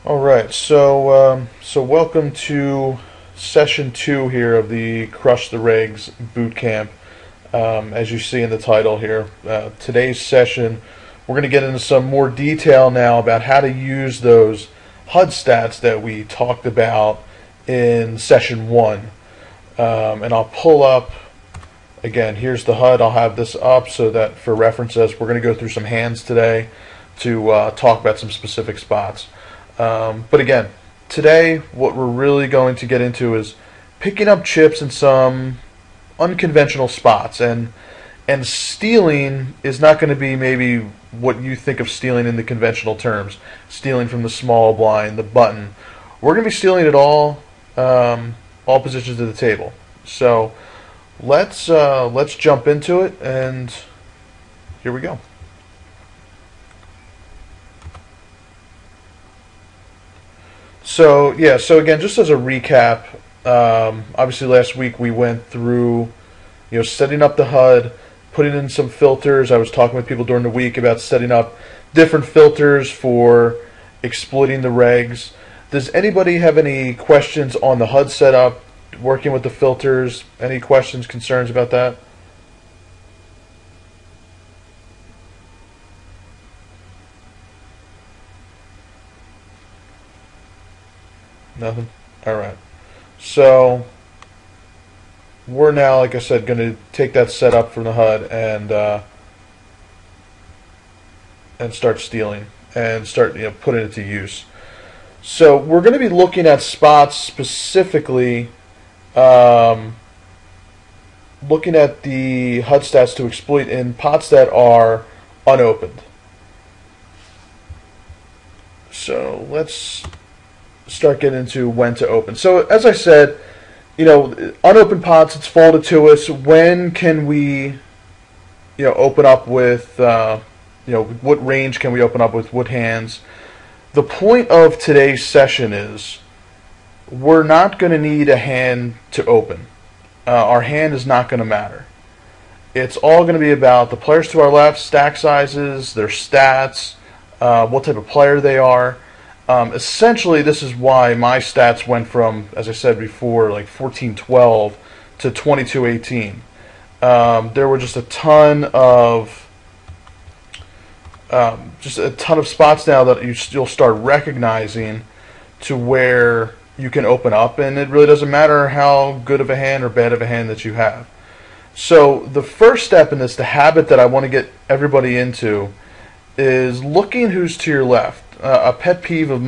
All right, so welcome to session 2 here of the Crush the Regs boot camp. As you see in the title here, today's session we're going to get into some more detail now about how to use those HUD stats that we talked about in session 1. And I'll pull up again. Here's the HUD. I'll have this up so that for references, we're going to go through some hands today to talk about some specific spots. But again, today what we're really going to get into is picking up chips in some unconventional spots, and stealing is not going to be maybe what you think of stealing in the conventional terms. Stealing from the small blind, the button. We're going to be stealing at all positions of the table. So let's jump into it, and here we go. So yeah, so again, just as a recap, obviously last week we went through, setting up the HUD, putting in some filters. I was talking with people during the week about setting up different filters for exploiting the regs. Does anybody have any questions on the HUD setup, working with the filters? Any questions, concerns about that? Nothing? Alright. So we're now, like I said, going to take that setup from the HUD and start stealing and start putting it to use. So we're going to be looking at spots specifically, looking at the HUD stats to exploit in pots that are unopened. So let's start getting into when to open. So as I said, unopened pots, it's folded to us. When can we, open up with, what range can we open up with, what hands? The point of today's session is we're not going to need a hand to open. Our hand is not going to matter. It's all going to be about the players to our left, stack sizes, their stats, what type of player they are. Essentially, this is why my stats went from, as I said before, like 14-12 to 22-18. There were just a ton of spots now that you'll start recognizing to where you can open up, and it really doesn't matter how good of a hand or bad of a hand that you have. So the first step in this, the habit that I want to get everybody into, is looking who's to your left. A pet peeve of